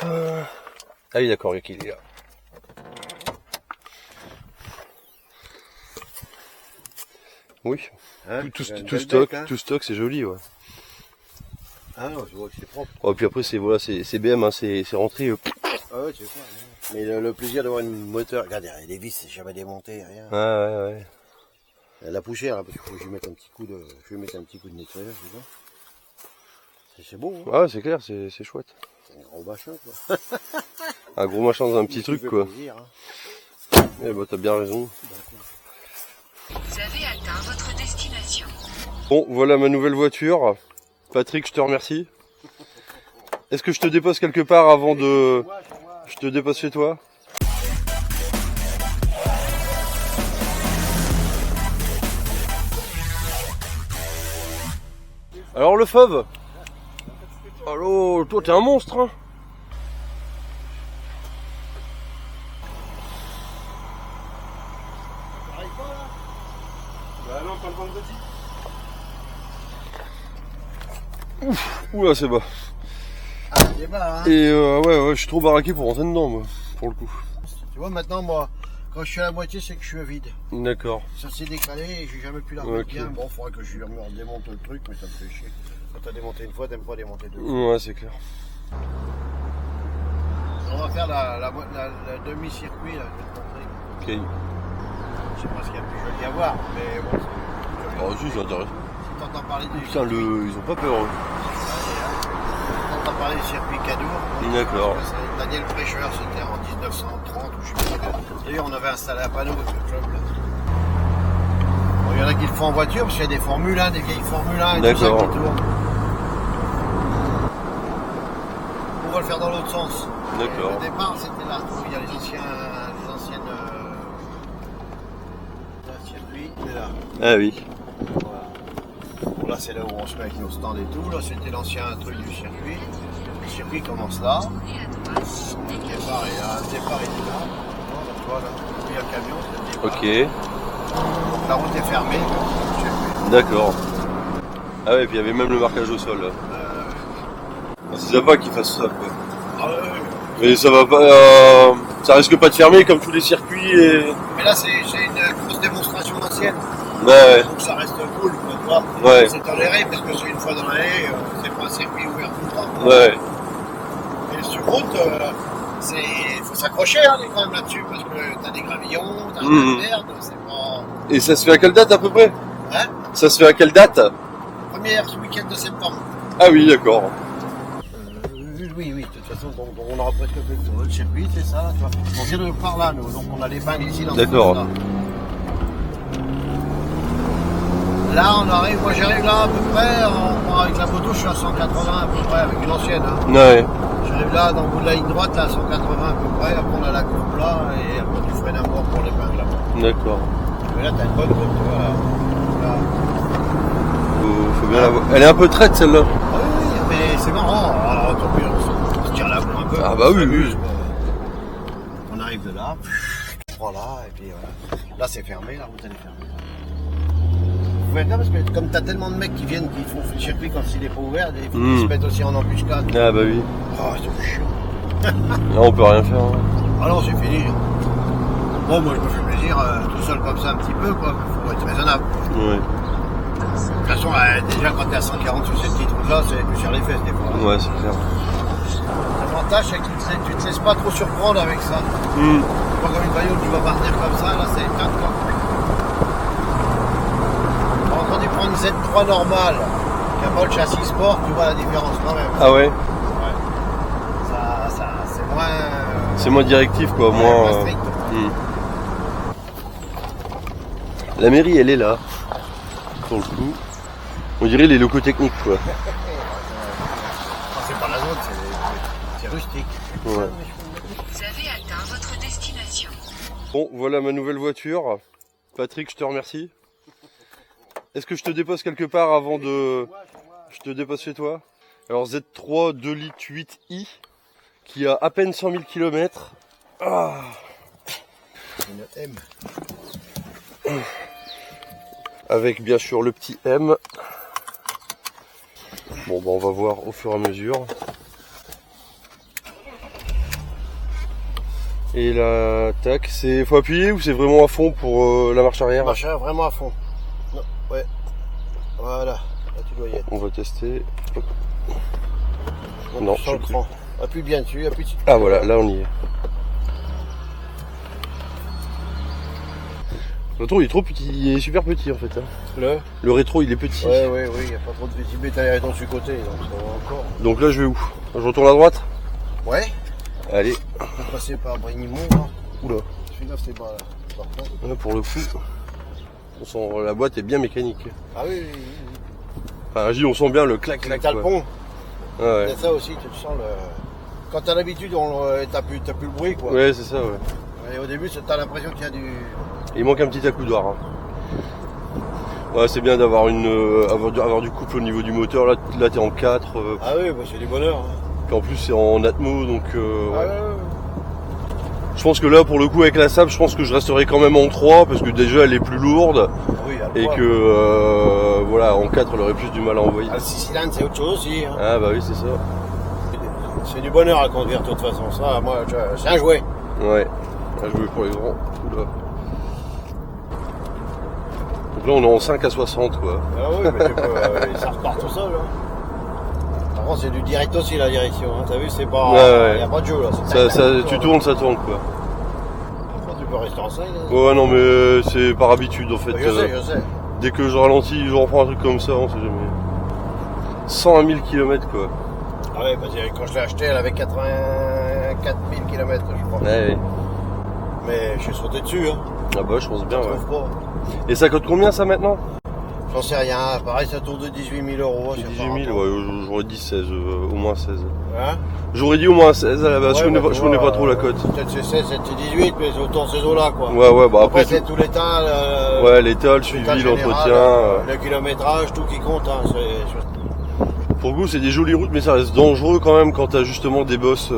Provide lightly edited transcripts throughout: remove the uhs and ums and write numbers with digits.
Ah oui, d'accord, il est là. Oui, Hein, tout stock, hein. tout stock, c'est joli, ouais. Ah non, je vois que c'est propre. Oh, puis après, c'est voilà, c'est BM, hein, c'est rentré. Ah ouais, c'est ça. Mais le plaisir d'avoir une moteur, regarde, les vis, c'est jamais démonté, rien. Ouais. La poussière, hein, parce qu'il faut que je lui mette un petit coup de, nettoyage, tu vois. C'est beau, hein. Ah, c'est clair, c'est chouette. C'est un gros machin, quoi. Un gros machin dans un petit truc, quoi. Plaisir, hein. Eh bah, t'as bien raison. Vous avez atteint votre destination. Bon, voilà ma nouvelle voiture. Patrick, je te remercie. Est-ce que je te dépose quelque part avant de... Je te dépose chez toi? Alors le fauve. Allô, toi t'es un monstre, hein. Bah non, pas le vendredi. Ouf, oula c'est bas. Ah, c'est bas, hein. Et ouais, je suis trop baraqué pour rentrer dedans, moi, pour le coup. Tu vois, maintenant, moi, quand je suis à la moitié, c'est que je suis vide. D'accord. Ça s'est décalé et j'ai jamais pu la remettre Ok. bien. Bon, faudrait que je me redémonte le truc, mais ça me fait chier. Quand t'as démonté une fois, t'aimes pas démonter deux fois. Ouais, c'est clair. On va faire la demi-circuit, là, je vais te montrer. Ok. Je sais pas ce qu'il y a de plus joli à voir, mais bon, c'est Oh, si, c'est intéressant. si t'entends parler du Putain, ils ont pas peur, eux. t'entends parler du circuit Cadour. D'accord. C'est Daniel Prêcheur, c'était en 1930, ou je sais pas. D'ailleurs, on avait installé un panneau avec le club, là. Bon, il y en a qui le font en voiture, parce qu'il y a des Formule 1, des vieilles Formule 1 et tout ça D'accord. qui tournent. On va le faire dans l'autre sens. D'accord. Au départ, c'était là. Il y a les anciennes circuits. Et là. Ah oui. Voilà. Bon, là, c'est là où on se met avec nos stands et tout. Là, c'était l'ancien truc du circuit. Le circuit commence là. Le départ est là. Le départ est là. Tu vois, là. Il y a un camion, c'est le départ. Ok. Donc, la route est fermée. Le circuit. D'accord. Ah ouais, puis il y avait même le marquage au sol, là. C'est sympa qu'ils fassent ça, quoi. Ah ouais. Mais ça va pas... ça risque pas de fermer comme tous les circuits et... Mais là, c'est une grosse démonstration d'ancienne. Ouais. Donc ça reste cool, quoi, tu vois. Ouais. C'est toléré parce que c'est une fois dans l'année, c'est pas un circuit ouvert tout le temps. Ouais. Et sur route, faut s'accrocher hein, quand même là-dessus parce que t'as des gravillons, t'as de la merde, c'est pas. Et ça se fait à quelle date à peu près? Hein? Ça se fait à quelle date? Première ce week-end de septembre. Ah oui, d'accord. Oui, de toute façon, donc, on aura presque fait le tour. Le circuit, c'est ça, tu vois. On vient de par là, nous, donc on a les bagnes ici dans ce D'accord. sens-là. Là, on arrive, moi j'arrive là à peu près, avec la moto, je suis à 180 à peu près, avec une ancienne. Hein. Ouais. J'arrive là, dans le bout de la ligne droite, là, à 180 à peu près, après on a la courbe là, et après tu freines à mort pour les bagnes là-bas. D'accord. Mais là, t'as une bonne courbe, tu vois, là. Faut bien la voir. Elle est un peu traite, celle-là. Ah oui, mais c'est marrant, alors, tant pis, on se tire la boue un peu. Ah bah oui, oui. On arrive de là, on prend là, et puis voilà. Là, c'est fermé, la route, elle est fermée. Faut être là parce que comme t'as tellement de mecs qui viennent, qui font le circuit quand il est pas ouvert, il faut qu'ils se mettent aussi en embuscade. Ah bah oui. Oh, c'est chiant. Là, on peut rien faire. Hein. Ah non, c'est fini. Bon, moi, je me fais plaisir tout seul comme ça un petit peu, quoi. Faut être raisonnable. Ouais. De toute façon, déjà, quand t'es à 140 sur cette petite route-là, c'est plus sur les fesses, des fois. Ouais, c'est clair. L'avantage, c'est que tu te laisses pas trop surprendre avec ça. Pas comme une bagnole, tu vas partir comme ça, là, c'est éteint, quoi. Quand tu prends une Z3 normale, qu'un mode châssis sport, tu vois la différence quand même. Ah ouais? Ouais. Ça, c'est moins... C'est moins directif, quoi. moins strict. La mairie, elle est là. Pour le coup. On dirait les locaux techniques, quoi. C'est pas la zone, c'est rustique. Ouais. Vous avez atteint votre destination. Bon, voilà ma nouvelle voiture. Patrick, je te remercie. Est-ce que je te dépose quelque part avant de... Je te dépose chez toi. Alors Z3 2 litres 8i qui a à peine 100 000 km. Ah. Une M. Avec bien sûr le petit M. Bon bah on va voir au fur et à mesure. Et la tac, faut appuyer ou c'est vraiment à fond pour la marche arrière? Marche arrière vraiment à fond. Non, ouais. Voilà, là tu dois y être. On va tester. Hop. On Non, sent le je sais cran. Appuie bien dessus, appuie dessus. Ah voilà, là on y est. Le rétro il est trop petit, il est super petit en fait. Hein. Le rétro il est petit. Ouais, il n'y a pas trop de visibilité, t'as les rétons sur le côté, donc ça va encore. Donc là je vais où? Je retourne à droite? Ouais. Allez. On peut passer par Brigny-Mont, là. Oula. Fais gaffe, c'est pas là. Par contre. Là, pour le coup, la boîte est bien mécanique. Ah oui. Enfin, je dis, on sent bien le clac-clac. T'as le pont. Ah ouais. C'est ça aussi, tu te sens le. Quand t'as l'habitude, t'as plus le bruit, quoi. Ouais, c'est ça, ouais. Et au début, t'as l'impression qu'il y a du. Il manque un petit accoudoir. Hein. Ouais, c'est bien d'avoir avoir du couple au niveau du moteur. Là t'es en 4. Ah oui, bah, c'est du bonheur. Hein. Puis en plus, c'est en Atmo, donc. Ah ouais. ouais. Je pense que là, pour le coup, avec la Saab, je pense que je resterai quand même en 3 parce que déjà, elle est plus lourde. Oui, Et que, voilà, en 4, elle aurait plus du mal à envoyer. Ah, le 6 cylindres, c'est autre chose aussi. Hein. Ah, bah oui, c'est ça. C'est du bonheur à conduire de toute façon. Ça, moi, c'est un jouet. Ouais, à jouer pour les grands. Oula. Donc là, on est en 5 à 60, quoi. Ah oui, mais tu peux, ça repart tout seul. Hein. Par contre, c'est du direct aussi la direction. Hein. T'as vu, c'est pas. Ouais. Y a pas de jeu là. Tu tournes, ça tourne, quoi. Après, tu peux rester en 5. Ouais, non, mais c'est par habitude, en fait. Je sais. Dès que je ralentis, je reprends un truc comme ça, on sait jamais. 101 000 km, quoi. Ah ouais, parce que quand je l'ai acheté, elle avait 84 000 km, je crois. Ouais. Mais je suis sauté dessus. Hein. Ah bah, je pense bien, Je ouais. trouve pas. Et ça coûte combien, ça, maintenant? J'en sais rien. Pareil, ça tourne de 18 000 euros. 18 000, ouais, j'aurais dit 16, au moins 16. Hein? J'aurais dit au moins 16 à la base, Ouais, je connais pas trop la cote. Peut-être c'est 16, c'est 18, mais c'est autour de ces eaux-là, quoi. Ouais, bah Après, après. c'est tout l'état. Ouais, l'état, le l'état suivi, général, l'entretien. le kilométrage, tout qui compte. Hein, Pour le coup, c'est des jolies routes, mais ça reste dangereux quand même quand t'as justement des bosses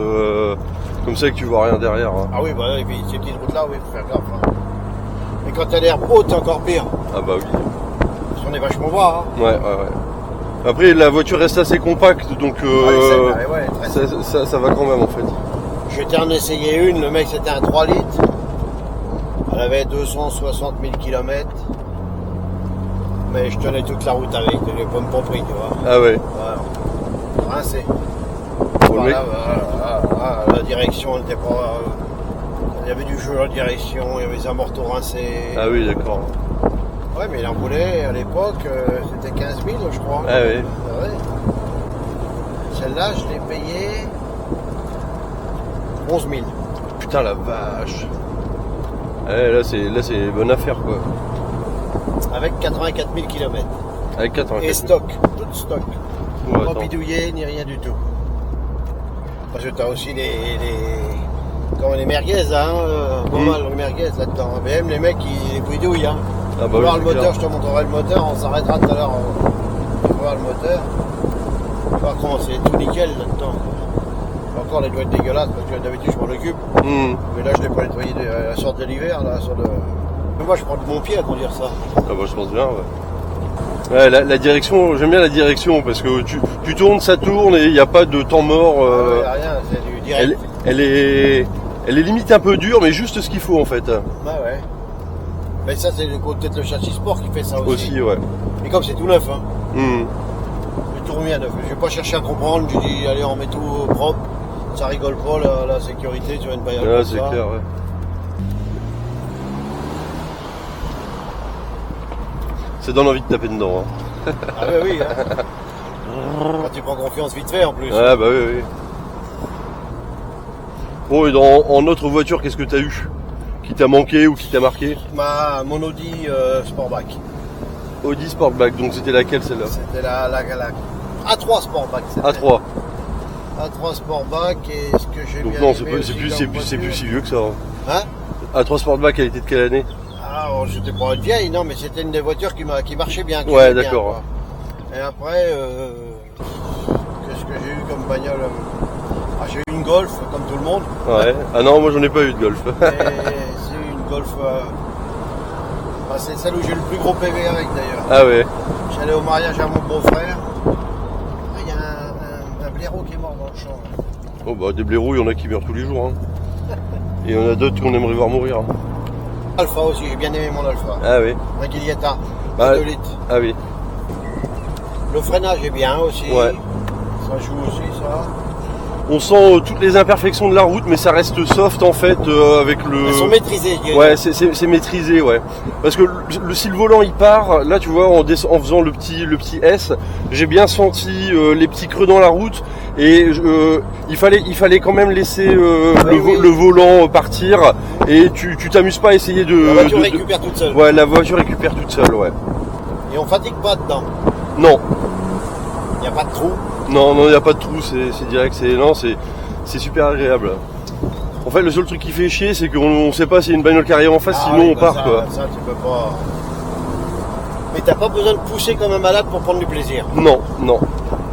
comme ça et que tu vois rien derrière. Hein. Ah oui, bah, et puis ces petites routes-là, oui, faut faire gaffe. Hein. Et quand t'as l'air haute, c'est encore pire. Ah bah oui. Parce qu'on est vachement bas. Hein. Ouais. Après, la voiture reste assez compacte, donc ça va quand même en fait. J'étais en essayer une, le mec c'était un 3 litres. Elle avait 260 000 km. Mais je tenais toute la route avec, je l'ai pas pris, tu vois. Ah ouais. Voilà. Rincé. Bon, Voilà, la direction, elle était pas. Il y avait du jeu à la direction, il y avait les amortos rincés. Ah oui, d'accord. Ouais, mais il en voulait à l'époque, c'était 15 000, je crois. Ah oui. Ouais. Celle-là, je l'ai payée 11 000. Putain la vache. Ouais, là c'est bonne affaire quoi. Avec 84 000 km. Avec 84 000. Et stock, tout stock. Ouais, Pas attends. bidouillé ni rien du tout. Parce que t'as aussi les merguez, hein, pas mal les merguez là-dedans. BM, les mecs, ils bidouillent, hein. Ah Tu bah vas voir oui, le c'est moteur, clair. je te montrerai le moteur, on s'arrêtera tout à l'heure. Tu vas voir le moteur. Tu vas voir comment c'est tout nickel là-dedans. Encore les doigts dégueulasses, parce que d'habitude je m'en occupe. Mais là je l'ai pas nettoyé à la sorte de l'hiver, là, sur le. Mais moi je prends de mon pied à conduire ça. Ah bah je pense bien ouais. Ouais, la direction, j'aime bien la direction parce que tu tournes, ça tourne et il n'y a pas de temps mort. Y a rien, c'est du direct. Elle est limite un peu dure, mais juste ce qu'il faut en fait. Bah ouais. Mais ça c'est peut-être le châssis sport qui fait ça aussi. Aussi, ouais. Mais comme c'est tout neuf, hein. Hmm. J'ai tout remis à neuf. Je vais pas chercher à comprendre, je dis allez on met tout propre. Ça rigole pas la sécurité sur une bagnole Ah, comme c'est ça. clair, ouais. Ça donne envie de taper dedans. Hein. Ah bah oui, hein. Quand tu prends confiance vite fait en plus. Ouais, bah oui. Bon, et en autre voiture, qu'est-ce que t'as eu? Qui t'a manqué ou qui t'a marqué? Mon Audi Sportback. Audi Sportback, donc c'était laquelle celle-là? C'était la A3 Sportback. c'était. A3. A3 Sportback et ce que j'ai Donc bien non, aimé c'est aussi plus comme voiture- si vieux que ça. Hein? A3 Sportback, elle était de quelle année? Ah, alors, c'était pas une vieille, non, mais c'était une des voitures qui marchait bien. qui Ouais, allait bien, d'accord. quoi. Et après, qu'est-ce que j'ai eu comme bagnole? J'ai eu une Golf, comme tout le monde. Ouais. Ah non, moi j'en ai pas eu de Golf. Et c'est une Golf. C'est celle où j'ai le plus gros PV avec d'ailleurs. Ah ouais. J'allais au mariage à mon beau-frère. Il y a un blaireau qui est mort dans le champ. Oh bah des blaireaux, il y en a qui meurent tous les jours. Hein. Et on a d'autres qu'on aimerait voir mourir. Alpha aussi, j'ai bien aimé mon Alpha. Ah oui. Un Giulietta, Bah, 2 litres. Ah oui. Le freinage est bien aussi. Ouais. Ça joue aussi, ça. On sent toutes les imperfections de la route, mais ça reste soft en fait avec le. Elles sont maîtrisées, je dirais. Ouais, c'est maîtrisé, ouais. Parce que si le volant il part, là tu vois, en faisant le petit S, j'ai bien senti les petits creux dans la route et il fallait quand même laisser le volant partir et tu t'amuses pas à essayer de. La voiture récupère toute seule. Ouais, la voiture récupère toute seule, ouais. Et on fatigue pas dedans. Non. Il n'y a pas de trou. Non, il n'y a pas de trou, c'est direct, c'est super agréable. En fait, le seul truc qui fait chier, c'est qu'on ne sait pas s'il y a une bagnole qui arrive en face, sinon on part, ça, quoi. Ça, tu peux pas. Mais t'as pas besoin de pousser comme un malade pour prendre du plaisir. Non.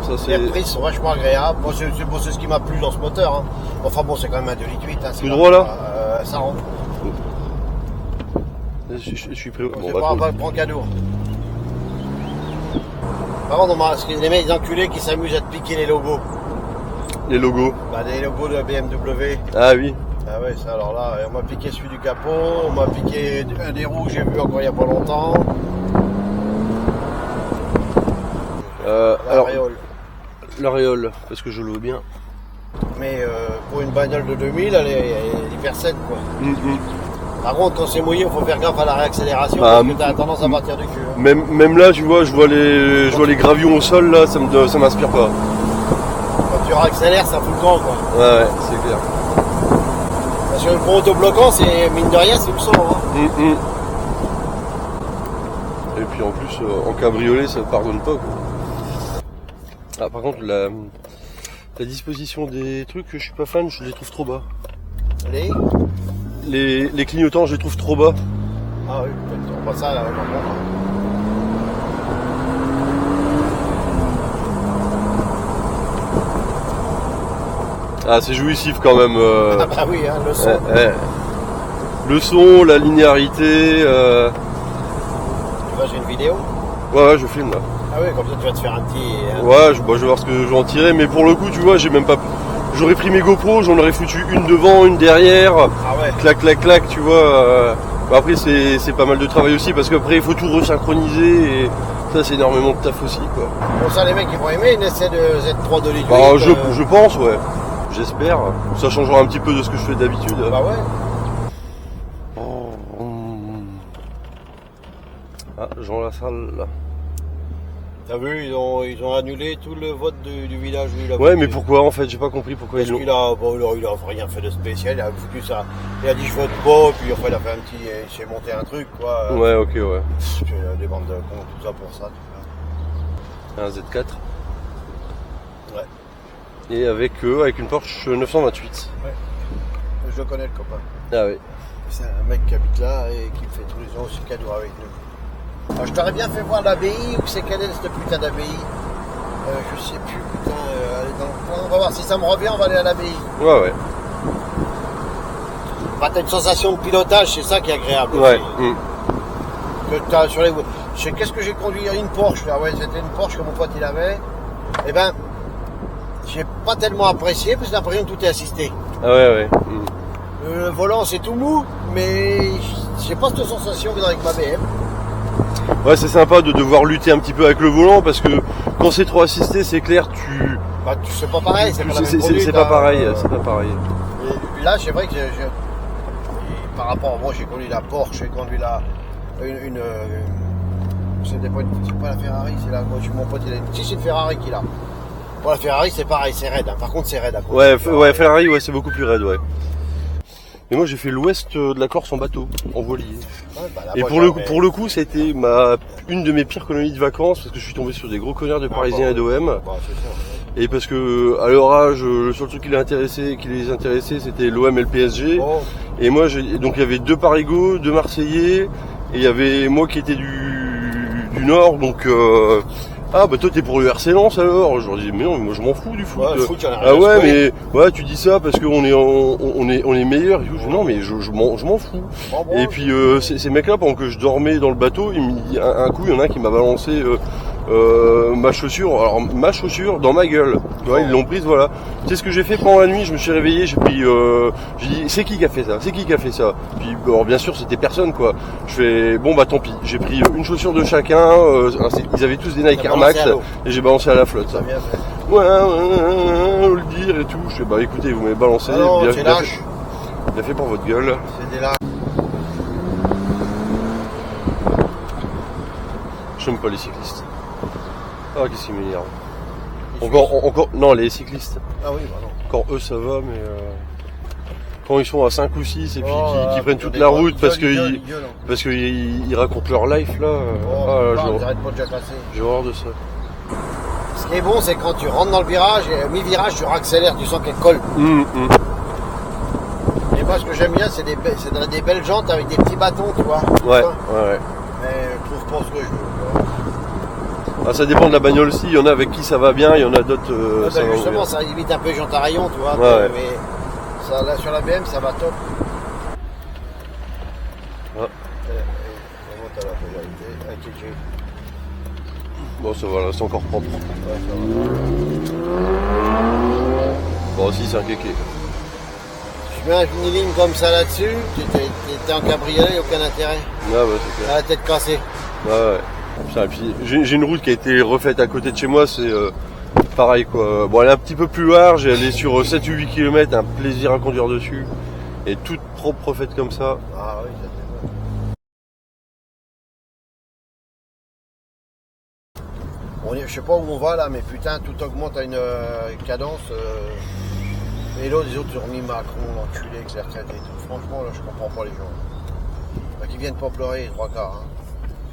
Ça, Les prises sont vachement agréables. Moi, c'est ce qui m'a plu dans ce moteur. Hein. Enfin bon, c'est quand même un 2,8 litres. Hein, Tout droit là ça rentre. Je suis prêt. C'est pas prendre cadeau. Par contre, les mecs enculés qui s'amusent à te piquer les logos. Les logos. Bah, les logos de la BMW. Ah oui. Ah ouais, ça alors là, on m'a piqué celui du capot, on m'a piqué un des roues que j'ai vu encore il n'y a pas longtemps. L'aréole, parce que je le veux bien. Mais pour une bagnole de 2000, elle est hyper saine, quoi. Par contre, quand c'est mouillé, il faut faire gaffe à la réaccélération parce que tu as tendance à partir du cul. Hein. Même là, tu vois, je vois les gravillons au sol, là, ça m'inspire pas. Quand tu réaccélères, ça fout le camp, quoi. Ouais, c'est clair. Parce que le gros autobloquant, c'est mine de rien, c'est le son. Hein. Et puis en plus, en cabriolet, ça ne pardonne pas, quoi. Ah, par contre, la disposition des trucs, je suis pas fan, je les trouve trop bas. Les clignotants, je les trouve trop bas. Ah oui, on voit ça là, Ah, c'est jouissif quand même. Ah bah oui, hein, le son. Le son, la linéarité. Tu vois, j'ai une vidéo. Ouais, je filme là. Ah oui, comme ça tu vas te faire un petit. Ouais, je vais voir ce que je vais en tirer, mais pour le coup, tu vois, j'ai même pas. J'aurais pris mes GoPro, j'en aurais foutu une devant, une derrière. Ah ouais. Clac, clac, clac, tu vois. Après, c'est pas mal de travail aussi parce qu'après, il faut tout resynchroniser et ça, c'est énormément de taf aussi, quoi. Bon, ça, les mecs, ils vont aimer une essai de Z3 de litre. Bah, je pense, ouais. J'espère. Ça changera un petit peu de ce que je fais d'habitude. Bah ouais. Ah, Jean Lassalle, là. T'as vu, ils ont annulé tout le vote du village où il a Ouais, voté. mais pourquoi en fait? J'ai pas compris pourquoi Parce ils l'ont. qu'il a rien fait de spécial, il a foutu ça. Il a dit je vote pas, et puis enfin il a fait un petit. Il s'est monté un truc, quoi. Ouais, ok, ouais. Des bandes de cons, tout ça pour ça, tu vois. Un Z4. Ouais. Et avec une Porsche 928. Ouais. Je connais le copain. Ah oui. C'est un mec qui habite là et qui fait tous les ans aussi cadeau avec nous. Alors, je t'aurais bien fait voir l'abbaye, où c'est quelle est cette putain d'abbaye. Je sais plus, putain, elle est dans le coin. On va voir si ça me revient, on va aller à l'abbaye. Ouais. Bah, t'as une sensation de pilotage, c'est ça qui est agréable. Ouais. Aussi. Que t'as sur les. Je sais qu'est-ce que j'ai conduit, une Porsche. Ah ouais, c'était une Porsche que mon pote il avait. Eh ben, j'ai pas tellement apprécié parce que j'ai l'impression que tout est assisté. Ah ouais. Le volant c'est tout mou, mais j'ai pas cette sensation que dans avec ma BM. Ouais, c'est sympa de devoir lutter un petit peu avec le volant parce que quand c'est trop assisté, c'est clair, Bah, c'est pas pareil, c'est pas la même c'est conduite, pas hein. pareil, c'est pas pareil. Et là, c'est vrai que par rapport, moi j'ai conduit la Porsche, j'ai conduit c'était pas la Ferrari, c'est là, moi mon pote il a une. Si, c'est une Ferrari qu'il a. Bon, la Ferrari c'est pareil, c'est raide, hein. Par contre c'est raide à cause. Ouais, Ferrari, ouais, c'est beaucoup plus raide, ouais. Mais moi j'ai fait l'ouest de la Corse en bateau, en voilier. Ouais, bah, là, Et pour le coup, ça a été une de mes pires colonies de vacances parce que je suis tombé sur des gros connards de Parisiens et d'OM. Bah, c'est sûr. Et parce que à leur âge, le seul truc qui les intéressait, c'était l'OM et le PSG. Oh. Et moi, donc il y avait 2 Parigots, 2 Marseillais, et il y avait moi qui étais du Nord, donc ah bah toi t'es pour le RC Lens alors. Je leur dis mais non, mais moi je m'en fous du foot. Ouais, le foot, il y en a rien Ah à ouais, secouer. mais ouais, tu dis ça parce qu'on est meilleurs. Et tout. Je dis, non mais je m'en fous. Bon. Et puis ces mecs-là, pendant que je dormais dans le bateau, un coup il y en a un qui m'a balancé ma chaussure dans ma gueule. Tu vois, ils l'ont prise, voilà. Tu sais ce que j'ai fait pendant la nuit? Je me suis réveillé, j'ai pris, j'ai dit, c'est qui a fait ça? C'est qui a fait ça? Puis, bon, bien sûr, c'était personne, quoi. Je fais, bon, bah, tant pis. J'ai pris une chaussure de chacun, ils avaient tous des Nike Air Max, et j'ai balancé à la flotte, ça. Bien fait. Ouais, le dire et tout. Je fais, bah, écoutez, vous m'avez balancé. Non, bien, c'est bien lâche. fait, bien fait pour votre gueule. C'est des lâches. J'aime pas les cyclistes. Ah, qu'est-ce qui m'énerve. Encore, non, les cyclistes. Ah oui, bah non. Encore eux, ça va, mais quand ils sont à 5 ou 6 et puis qui prennent toute des la gros, route parce ils gueulent, hein. qu'ils racontent leur life là. Ils arrêtent pas de jacasser. J'ai horreur de ça. Ce qui est bon, c'est quand tu rentres dans le virage, et mi-virage, tu raccélères, tu sens qu'elle colle. Et moi, ce que j'aime bien, c'est des belles jantes avec des petits bâtons, tu vois. Ouais. Mais je trouve pas ce que je veux. Ah, ça dépend de la bagnole aussi. Il y en a avec qui ça va bien, il y en a d'autres. Ça va justement, ouvrir. ça limite un peu jante à rayon, tu vois. Ouais. Mais ça, là, sur la BM, ça va top. Ah. Vraiment, t'as la polarité. Un TG. Bon, ça va, là, c'est encore propre. Ouais, ça va. Bon, aussi, c'est un kéké. Je mets une ligne comme ça là-dessus, t'es en cabriolet, aucun intérêt. Ah, bah, c'est clair. T'as la tête cassée. Ouais. Putain, et puis, j'ai une route qui a été refaite à côté de chez moi, c'est pareil quoi. Bon, elle est un petit peu plus large, elle est sur 7 ou 8 km, un plaisir à conduire dessus. Et toute propre refaite comme ça. Ah oui, ça c'est bon. Je sais pas où on va là, mais putain, tout augmente à une cadence. Et l'autre, les autres, ils ont remis Macron, l'enculé, avec les retraités et tout. Franchement, là, je comprends pas les gens. Bah, qui viennent pas pleurer, les trois quarts. Hein.